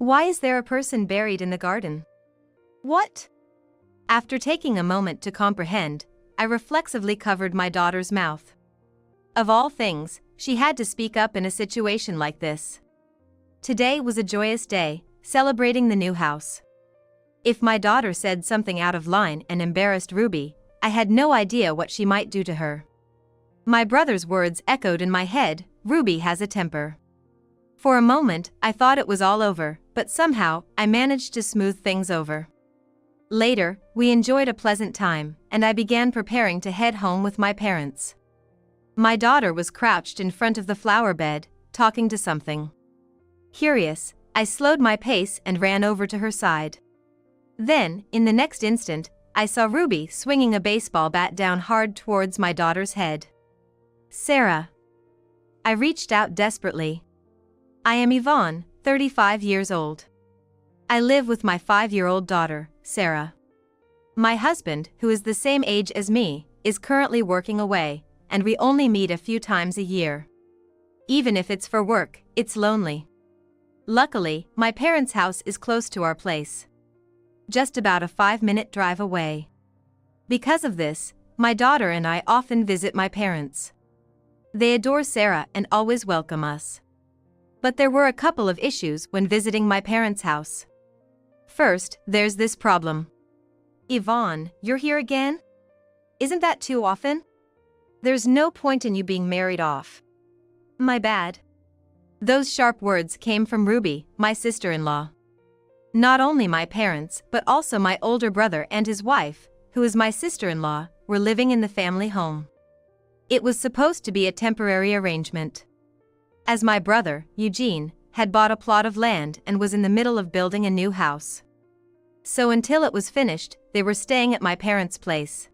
Why is there a person buried in the garden? What? After taking a moment to comprehend, I reflexively covered my daughter's mouth. Of all things, she had to speak up in a situation like this. Today was a joyous day, celebrating the new house. If my daughter said something out of line and embarrassed Ruby, I had no idea what she might do to her. My brother's words echoed in my head, "Ruby has a temper." For a moment, I thought it was all over, but somehow, I managed to smooth things over. Later, we enjoyed a pleasant time, and I began preparing to head home with my parents. My daughter was crouched in front of the flower bed, talking to something. Curious, I slowed my pace and ran over to her side. Then, in the next instant, I saw Ruby swinging a baseball bat down hard towards my daughter's head. "Sarah." I reached out desperately. I am Yvonne, 35 years old. I live with my 5-year-old daughter, Sarah. My husband, who is the same age as me, is currently working away, and we only meet a few times a year. Even if it's for work, it's lonely. Luckily, my parents' house is close to our place. Just about a 5-minute drive away. Because of this, my daughter and I often visit my parents. They adore Sarah and always welcome us. But there were a couple of issues when visiting my parents' house. First, there's this problem. "Yvonne, you're here again? Isn't that too often? There's no point in you being married off." "My bad." Those sharp words came from Ruby, my sister-in-law. Not only my parents, but also my older brother and his wife, who is my sister-in-law, were living in the family home. It was supposed to be a temporary arrangement. As my brother, Eugene, had bought a plot of land and was in the middle of building a new house. So until it was finished, they were staying at my parents' place.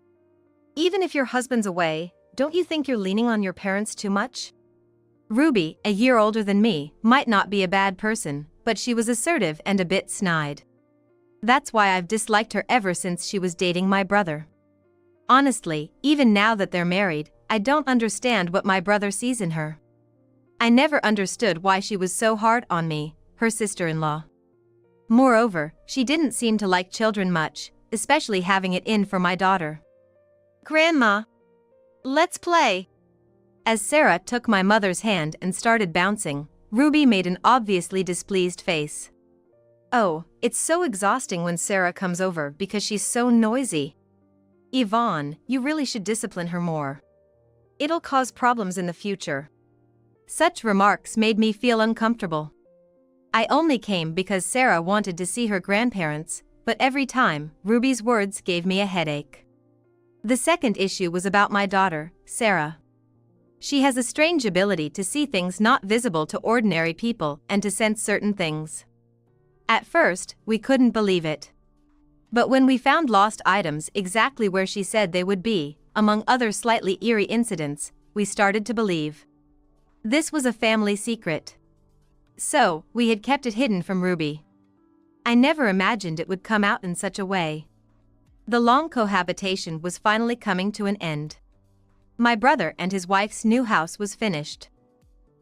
"Even if your husband's away, don't you think you're leaning on your parents too much?" Ruby, a year older than me, might not be a bad person, but she was assertive and a bit snide. That's why I've disliked her ever since she was dating my brother. Honestly, even now that they're married, I don't understand what my brother sees in her. I never understood why she was so hard on me, her sister-in-law. Moreover, she didn't seem to like children much, especially having it in for my daughter. "Grandma, let's play." As Sarah took my mother's hand and started bouncing, Ruby made an obviously displeased face. "Oh, it's so exhausting when Sarah comes over because she's so noisy. Yvonne, you really should discipline her more. It'll cause problems in the future." Such remarks made me feel uncomfortable. I only came because Sarah wanted to see her grandparents, but every time, Ruby's words gave me a headache. The second issue was about my daughter, Sarah. She has a strange ability to see things not visible to ordinary people and to sense certain things. At first, we couldn't believe it. But when we found lost items exactly where she said they would be, among other slightly eerie incidents, we started to believe. This was a family secret. So, we had kept it hidden from Ruby. I never imagined it would come out in such a way. The long cohabitation was finally coming to an end. My brother and his wife's new house was finished.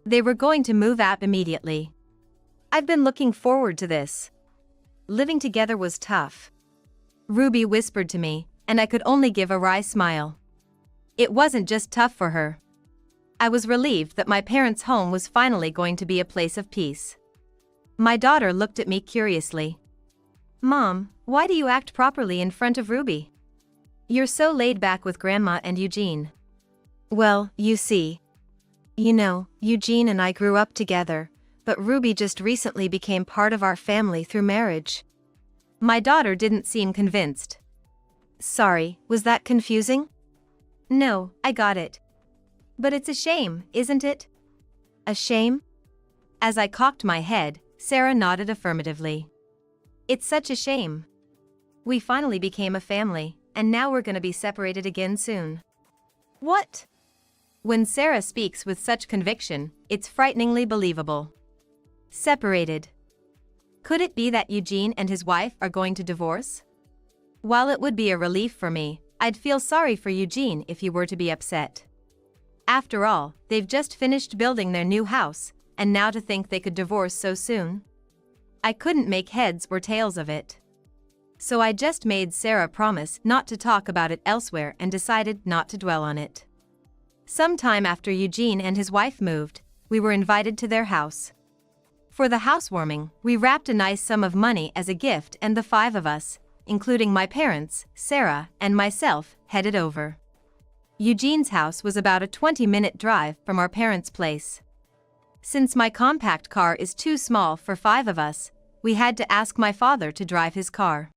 They were going to move out immediately. I've been looking forward to this. Living together was tough. Ruby whispered to me, and I could only give a wry smile. It wasn't just tough for her. I was relieved that my parents' home was finally going to be a place of peace. My daughter looked at me curiously. "Mom, why do you act properly in front of Ruby? You're so laid back with Grandma and Eugene." "Well, you see. Eugene and I grew up together, but Ruby just recently became part of our family through marriage." My daughter didn't seem convinced. "Sorry, was that confusing?" "No, I got it. But it's a shame, isn't it?" "A shame?" As I cocked my head, Sarah nodded affirmatively. "It's such a shame. We finally became a family, and now we're gonna be separated again soon." "What?" When Sarah speaks with such conviction, it's frighteningly believable. Separated. Could it be that Eugene and his wife are going to divorce? While it would be a relief for me, I'd feel sorry for Eugene if he were to be upset. After all, they've just finished building their new house, and now to think they could divorce so soon. I couldn't make heads or tails of it. So I just made Sarah promise not to talk about it elsewhere and decided not to dwell on it. Sometime after Eugene and his wife moved, we were invited to their house. For the housewarming, we wrapped a nice sum of money as a gift, and the 5 of us, including my parents, Sarah, and myself, headed over. Eugene's house was about a 20-minute drive from our parents' place. Since my compact car is too small for 5 of us, we had to ask my father to drive his car.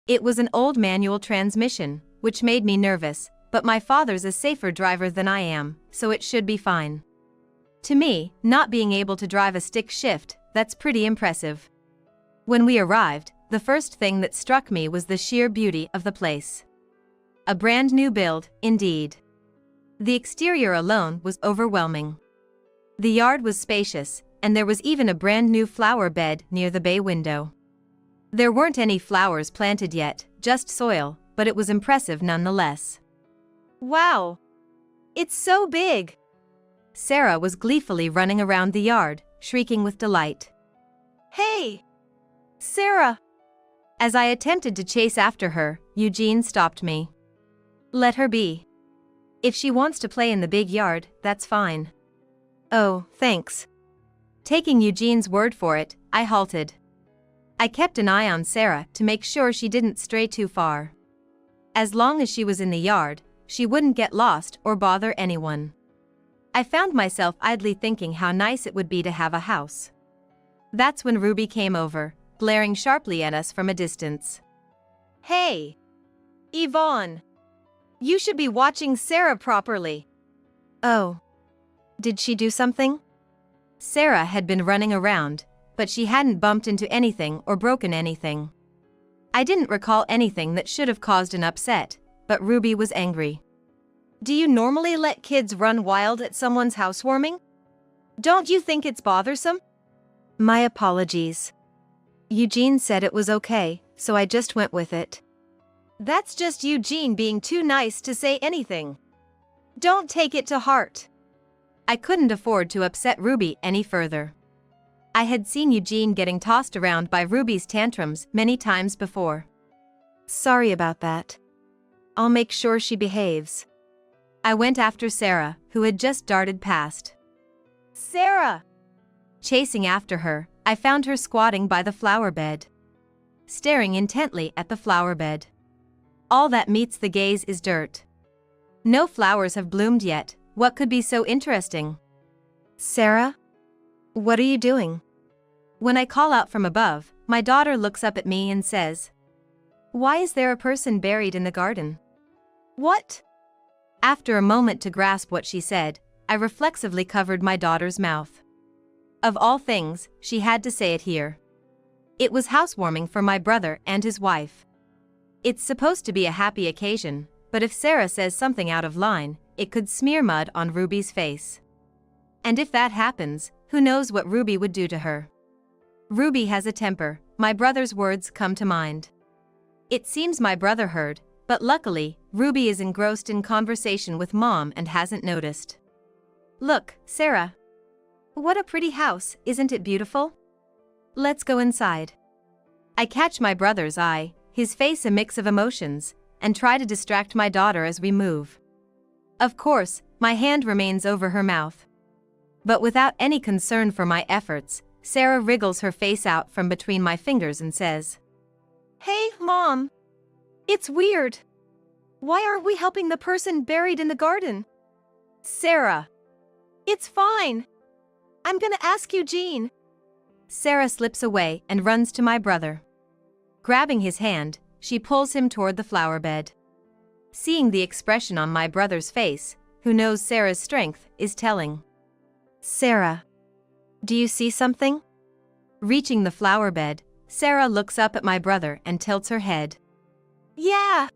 It was an old manual transmission, which made me nervous, but my father's a safer driver than I am, so it should be fine. To me, not being able to drive a stick shift, that's pretty impressive. When we arrived, the first thing that struck me was the sheer beauty of the place. A brand new build, indeed. The exterior alone was overwhelming. The yard was spacious, and there was even a brand new flower bed near the bay window. There weren't any flowers planted yet, just soil, but it was impressive nonetheless. Wow! It's so big! Sarah was gleefully running around the yard, shrieking with delight. Hey! Sarah! As I attempted to chase after her, Eugene stopped me. Let her be. If she wants to play in the big yard, that's fine. Oh, thanks. Taking Eugene's word for it, I halted. I kept an eye on Sarah to make sure she didn't stray too far. As long as she was in the yard, she wouldn't get lost or bother anyone. I found myself idly thinking how nice it would be to have a house. That's when Ruby came over, glaring sharply at us from a distance. Hey! Yvonne! You should be watching Sarah properly. Oh. Did she do something? Sarah had been running around, but she hadn't bumped into anything or broken anything. I didn't recall anything that should have caused an upset, but Ruby was angry. Do you normally let kids run wild at someone's housewarming? Don't you think it's bothersome? My apologies. Eugene said it was okay, so I just went with it. That's just Eugene being too nice to say anything. Don't take it to heart. I couldn't afford to upset Ruby any further. I had seen Eugene getting tossed around by Ruby's tantrums many times before. Sorry about that. I'll make sure she behaves. I went after Sarah, who had just darted past. Sarah! Chasing after her, I found her squatting by the flower bed, staring intently at the flower bed. All that meets the gaze is dirt. No flowers have bloomed yet. What could be so interesting? Sarah? What are you doing? When I call out from above, my daughter looks up at me and says, "Why is there a person buried in the garden?" What? After a moment to grasp what she said, I reflexively covered my daughter's mouth. Of all things, she had to say it here. It was housewarming for my brother and his wife. It's supposed to be a happy occasion, but if Sarah says something out of line, it could smear mud on Ruby's face. And if that happens, who knows what Ruby would do to her? Ruby has a temper, my brother's words come to mind. It seems my brother heard, but luckily, Ruby is engrossed in conversation with Mom and hasn't noticed. Look, Sarah. What a pretty house, isn't it beautiful? Let's go inside. I catch my brother's eye, his face a mix of emotions, and try to distract my daughter as we move. Of course, my hand remains over her mouth. But without any concern for my efforts, Sarah wriggles her face out from between my fingers and says, "Hey, Mom. It's weird. Why aren't we helping the person buried in the garden?" Sarah. It's fine. I'm gonna ask Eugene. Sarah slips away and runs to my brother. Grabbing his hand, she pulls him toward the flower bed. Seeing the expression on my brother's face, who knows Sarah's strength, is telling. Sarah. Do you see something? Reaching the flower bed, Sarah looks up at my brother and tilts her head. Yeah.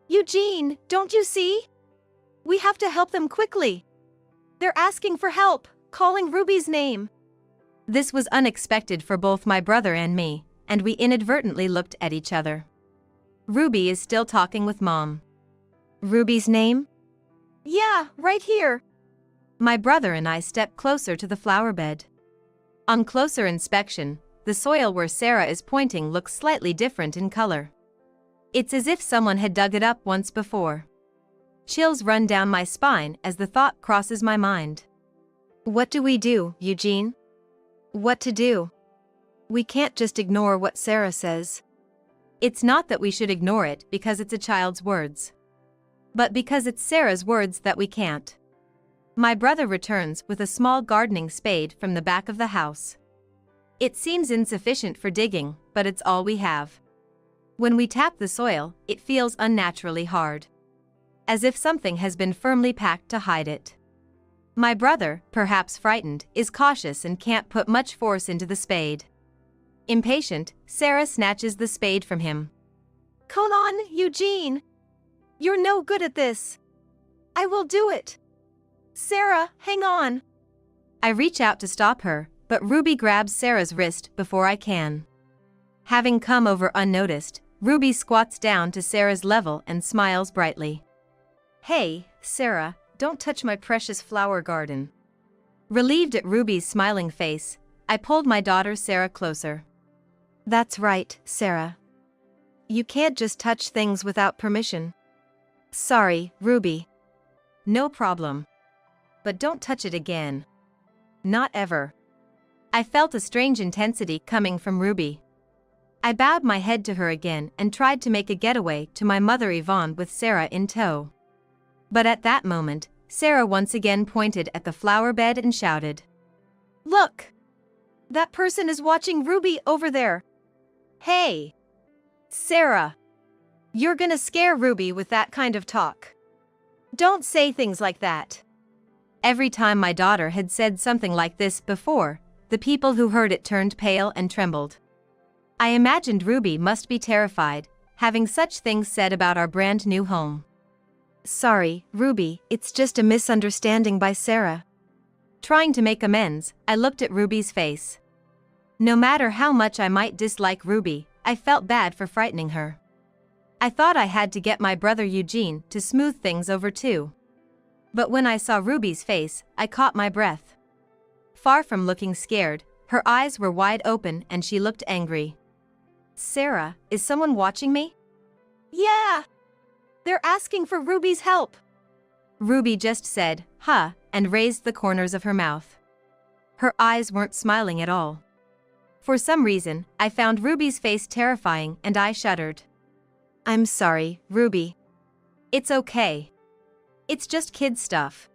Eugene, don't you see? We have to help them quickly. They're asking for help, calling Ruby's name. This was unexpected for both my brother and me, and we inadvertently looked at each other. Ruby is still talking with Mom. Ruby's name? Yeah, right here. My brother and I step closer to the flower bed. On closer inspection, the soil where Sarah is pointing looks slightly different in color. It's as if someone had dug it up once before. Chills run down my spine as the thought crosses my mind. What do we do, Eugene? What to do? We can't just ignore what Sarah says. It's not that we should ignore it because it's a child's words, but because it's Sarah's words that we can't. My brother returns with a small gardening spade from the back of the house. It seems insufficient for digging, but it's all we have. When we tap the soil, it feels unnaturally hard, as if something has been firmly packed to hide it. My brother, perhaps frightened, is cautious and can't put much force into the spade. Impatient, Sarah snatches the spade from him. Come on, Eugene! You're no good at this. I will do it. Sarah, hang on. I reach out to stop her, but Ruby grabs Sarah's wrist before I can. Having come over unnoticed, Ruby squats down to Sarah's level and smiles brightly. Hey, Sarah, don't touch my precious flower garden. Relieved at Ruby's smiling face, I pulled my daughter Sarah closer. That's right, Sarah. You can't just touch things without permission. Sorry, Ruby. No problem. But don't touch it again. Not ever. I felt a strange intensity coming from Ruby. I bowed my head to her again and tried to make a getaway to my mother Yvonne with Sarah in tow. But at that moment, Sarah once again pointed at the flower bed and shouted, "Look! That person is watching Ruby over there. Hey! Sarah! You're gonna scare Ruby with that kind of talk. Don't say things like that." Every time my daughter had said something like this before, the people who heard it turned pale and trembled. I imagined Ruby must be terrified, having such things said about our brand new home. Sorry, Ruby, it's just a misunderstanding by Sarah. Trying to make amends, I looked at Ruby's face. No matter how much I might dislike Ruby, I felt bad for frightening her. I thought I had to get my brother Eugene to smooth things over too. But when I saw Ruby's face, I caught my breath. Far from looking scared, her eyes were wide open and she looked angry. Sarah, is someone watching me? Yeah! They're asking for Ruby's help. Ruby just said, huh, and raised the corners of her mouth. Her eyes weren't smiling at all. For some reason, I found Ruby's face terrifying and I shuddered. I'm sorry, Ruby. It's okay. It's just kid stuff.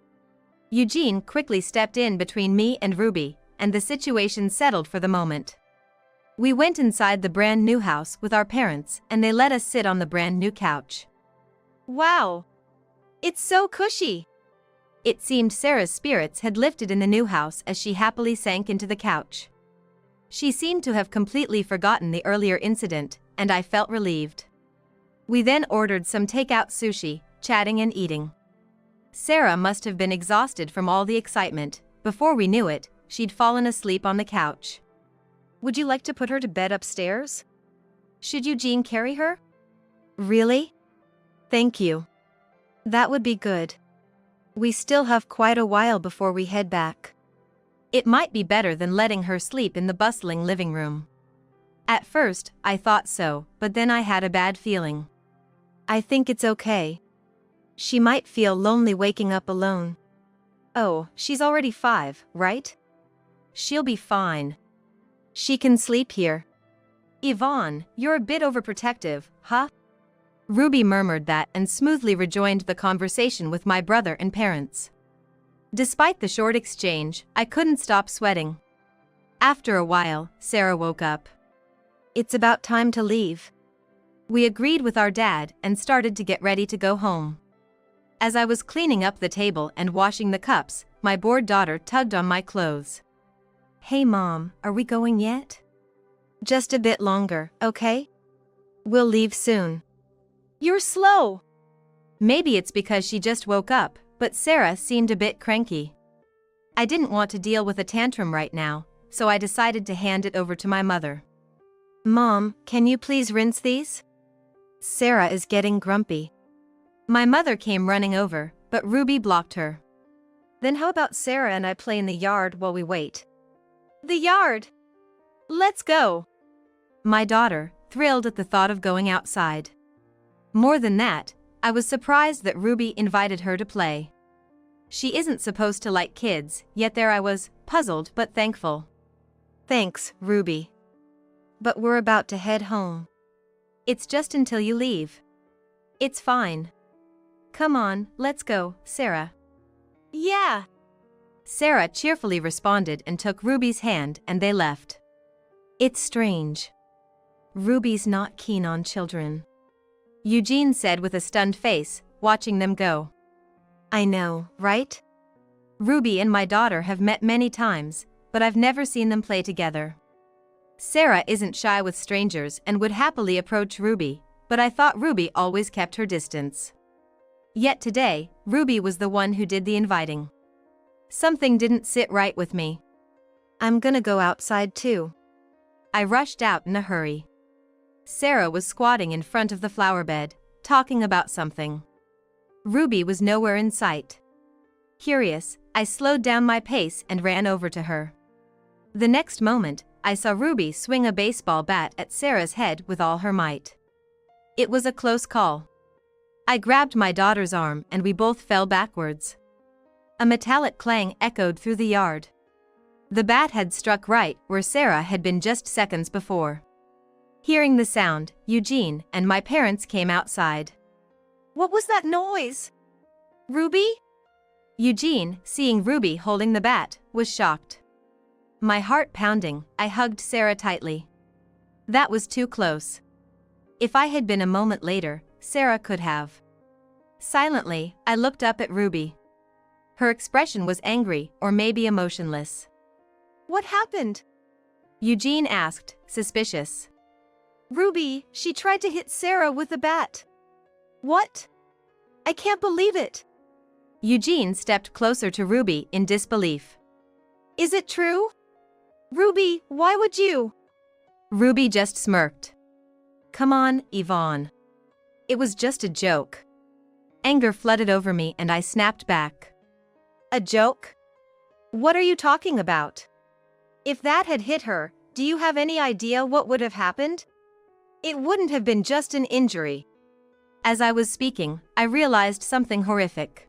Eugene quickly stepped in between me and Ruby, and the situation settled for the moment. We went inside the brand new house with our parents and they let us sit on the brand new couch. Wow! It's so cushy! It seemed Sarah's spirits had lifted in the new house as she happily sank into the couch. She seemed to have completely forgotten the earlier incident, and I felt relieved. We then ordered some takeout sushi, chatting and eating. Sarah must have been exhausted from all the excitement. Before we knew it, she'd fallen asleep on the couch. Would you like to put her to bed upstairs? Should Eugene carry her? Really? Thank you. That would be good. We still have quite a while before we head back. It might be better than letting her sleep in the bustling living room. At first, I thought so, but then I had a bad feeling. I think it's okay. She might feel lonely waking up alone. Oh, she's already 5, right? She'll be fine. She can sleep here. Yvonne, you're a bit overprotective, huh? Ruby murmured that and smoothly rejoined the conversation with my brother and parents. Despite the short exchange, I couldn't stop sweating. After a while, Sarah woke up. It's about time to leave. We agreed with our dad and started to get ready to go home. As I was cleaning up the table and washing the cups, my bored daughter tugged on my clothes. Hey Mom, are we going yet? Just a bit longer, okay? We'll leave soon. You're slow. Maybe it's because she just woke up, but Sarah seemed a bit cranky. I didn't want to deal with a tantrum right now, so I decided to hand it over to my mother. Mom, can you please rinse these? Sarah is getting grumpy. My mother came running over, but Ruby blocked her. Then how about Sarah and I play in the yard while we wait? The yard? Let's go. My daughter, thrilled at the thought of going outside. More than that, I was surprised that Ruby invited her to play. She isn't supposed to like kids, yet there I was, puzzled but thankful. Thanks, Ruby. But we're about to head home. It's just until you leave. It's fine. Come on, let's go, Sarah. Yeah. Sarah cheerfully responded and took Ruby's hand, and they left. It's strange. Ruby's not keen on children, Eugene said with a stunned face, watching them go. I know, right? Ruby and my daughter have met many times, but I've never seen them play together. Sarah isn't shy with strangers and would happily approach Ruby, but I thought Ruby always kept her distance. Yet today, Ruby was the one who did the inviting. Something didn't sit right with me. I'm gonna go outside too. I rushed out in a hurry. Sarah was squatting in front of the flower bed, talking about something. Ruby was nowhere in sight. Curious, I slowed down my pace and ran over to her. The next moment, I saw Ruby swing a baseball bat at Sarah's head with all her might. It was a close call. I grabbed my daughter's arm and we both fell backwards. A metallic clang echoed through the yard. The bat had struck right where Sarah had been just seconds before. Hearing the sound, Eugene and my parents came outside. What was that noise? Ruby? Eugene, seeing Ruby holding the bat, was shocked. My heart pounding, I hugged Sarah tightly. That was too close. If I had been a moment later, Sarah could have. Silently, I looked up at Ruby. Her expression was angry or maybe emotionless. What happened? Eugene asked, suspicious. Ruby, she tried to hit Sarah with a bat. What? I can't believe it. Eugene stepped closer to Ruby in disbelief. Is it true? Ruby, why would you? Ruby just smirked. Come on, Yvonne. It was just a joke. Anger flooded over me and I snapped back. A joke? What are you talking about? If that had hit her, do you have any idea what would have happened? It wouldn't have been just an injury. As I was speaking, I realized something horrific.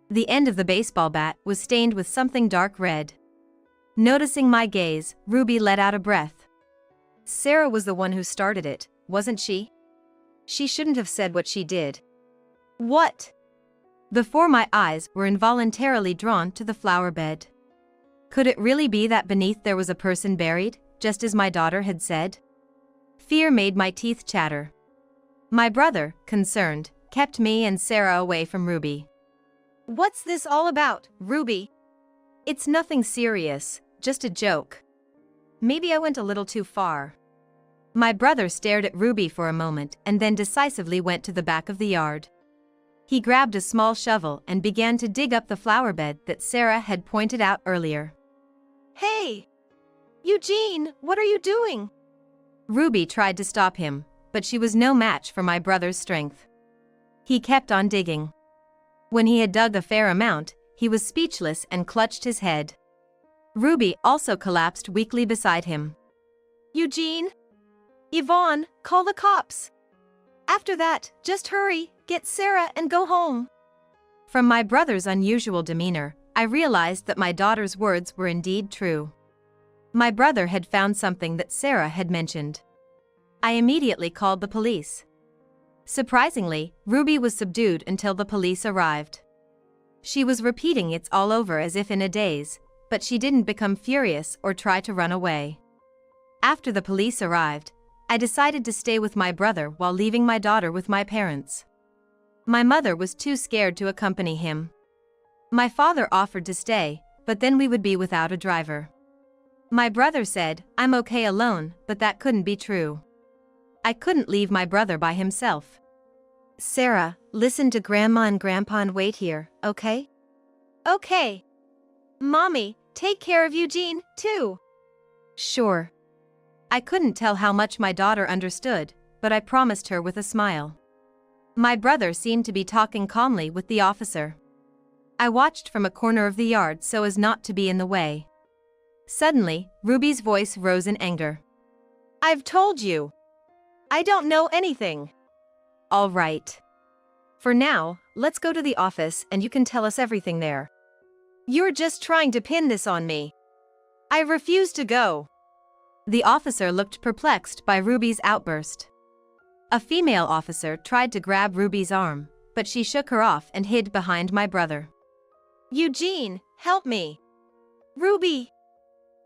The end of the baseball bat was stained with something dark red. Noticing my gaze, Ruby let out a breath. Sarah was the one who started it, wasn't she? She shouldn't have said what she did. What? Before my eyes were involuntarily drawn to the flower bed. Could it really be that beneath there was a person buried, just as my daughter had said? Fear made my teeth chatter. My brother, concerned, kept me and Sarah away from Ruby. What's this all about, Ruby? It's nothing serious, just a joke. Maybe I went a little too far. My brother stared at Ruby for a moment and then decisively went to the back of the yard. He grabbed a small shovel and began to dig up the flower bed that Sarah had pointed out earlier. Hey! Eugene, what are you doing? Ruby tried to stop him, but she was no match for my brother's strength. He kept on digging. When he had dug a fair amount, he was speechless and clutched his head. Ruby also collapsed weakly beside him. Eugene? Yvonne, call the cops. After that, just hurry, get Sarah and go home. From my brother's unusual demeanor, I realized that my daughter's words were indeed true. My brother had found something that Sarah had mentioned. I immediately called the police. Surprisingly, Ruby was subdued until the police arrived. She was repeating "it's all over" as if in a daze, but she didn't become furious or try to run away. After the police arrived, I decided to stay with my brother while leaving my daughter with my parents. My mother was too scared to accompany him. My father offered to stay, but then we would be without a driver. My brother said, I'm okay alone, but that couldn't be true. I couldn't leave my brother by himself. Sarah, listen to Grandma and Grandpa and wait here, okay? Okay. Mommy, take care of Eugene, too. Sure. I couldn't tell how much my daughter understood, but I promised her with a smile. My brother seemed to be talking calmly with the officer. I watched from a corner of the yard so as not to be in the way. Suddenly, Ruby's voice rose in anger. I've told you. I don't know anything. All right. For now, let's go to the office and you can tell us everything there. You're just trying to pin this on me. I refuse to go. The officer looked perplexed by Ruby's outburst. A female officer tried to grab Ruby's arm, but she shook her off and hid behind my brother. Eugene, help me. Ruby.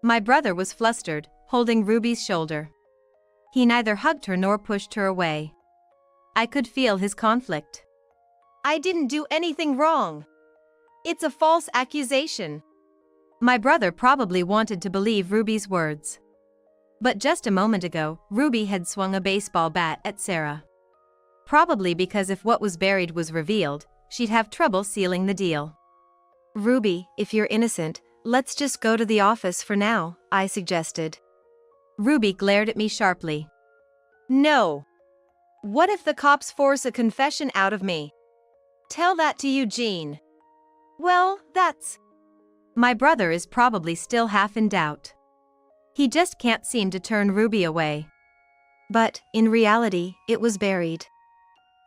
My brother was flustered, holding Ruby's shoulder. He neither hugged her nor pushed her away. I could feel his conflict. I didn't do anything wrong. It's a false accusation. My brother probably wanted to believe Ruby's words. But just a moment ago, Ruby had swung a baseball bat at Sarah. Probably because if what was buried was revealed, she'd have trouble sealing the deal. Ruby, if you're innocent, let's just go to the office for now, I suggested. Ruby glared at me sharply. No. What if the cops force a confession out of me? Tell that to Eugene. Well, that's... My brother is probably still half in doubt. He just can't seem to turn Ruby away. But, in reality, it was buried.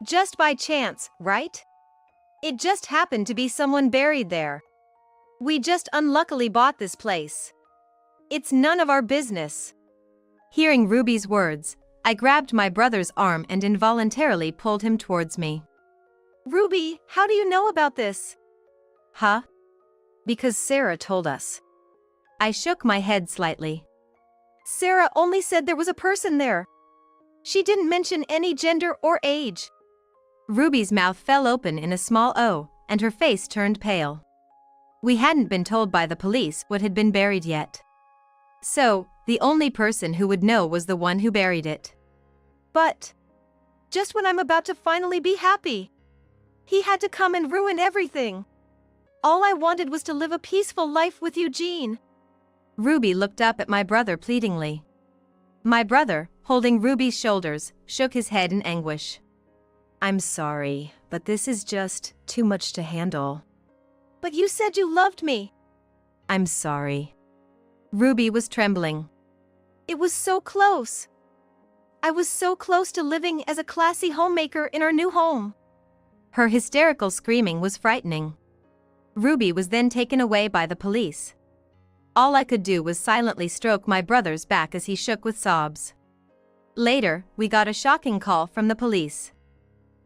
Just by chance, right? It just happened to be someone buried there. We just unluckily bought this place. It's none of our business. Hearing Ruby's words, I grabbed my brother's arm and involuntarily pulled him towards me. Ruby, how do you know about this? Huh? Because Sarah told us. I shook my head slightly. Sarah only said there was a person there. She didn't mention any gender or age. Ruby's mouth fell open in a small O, and her face turned pale. We hadn't been told by the police what had been buried yet. So, the only person who would know was the one who buried it. But, just when I'm about to finally be happy, he had to come and ruin everything. All I wanted was to live a peaceful life with Eugene. Ruby looked up at my brother pleadingly. My brother, holding Ruby's shoulders, shook his head in anguish. I'm sorry, but this is just too much to handle. But you said you loved me. I'm sorry. Ruby was trembling. It was so close. I was so close to living as a classy homemaker in our new home. Her hysterical screaming was frightening. Ruby was then taken away by the police. All I could do was silently stroke my brother's back as he shook with sobs. Later, we got a shocking call from the police.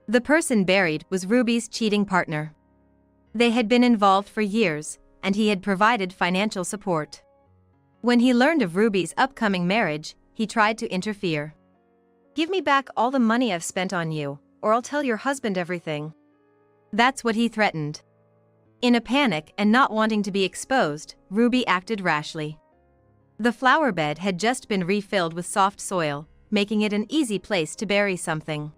The person buried was Ruby's cheating partner. They had been involved for years, and he had provided financial support. When he learned of Ruby's upcoming marriage, he tried to interfere. Give me back all the money I've spent on you, or I'll tell your husband everything. That's what he threatened. In a panic and not wanting to be exposed, Ruby acted rashly. The flower bed had just been refilled with soft soil, making it an easy place to bury something.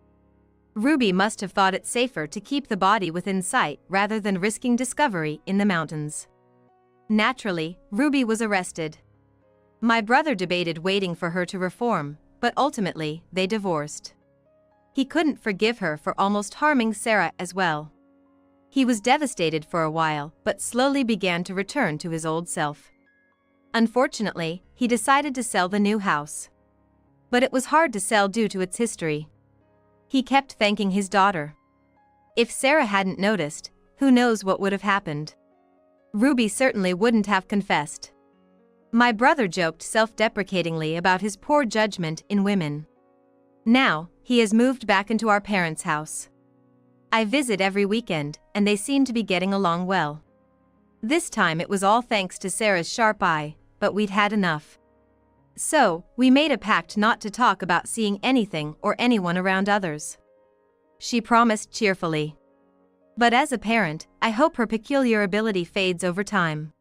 Ruby must have thought it safer to keep the body within sight rather than risking discovery in the mountains. Naturally, Ruby was arrested. My brother debated waiting for her to reform, but ultimately, they divorced. He couldn't forgive her for almost harming Sarah as well. He was devastated for a while, but slowly began to return to his old self. Unfortunately, he decided to sell the new house. But it was hard to sell due to its history. He kept thanking his daughter. If Sarah hadn't noticed, who knows what would have happened. Ruby certainly wouldn't have confessed. My brother joked self-deprecatingly about his poor judgment in women. Now, he has moved back into our parents' house. I visit every weekend, and they seem to be getting along well. This time it was all thanks to Sarah's sharp eye, but we'd had enough. So, we made a pact not to talk about seeing anything or anyone around others. She promised cheerfully. But as a parent, I hope her peculiar ability fades over time.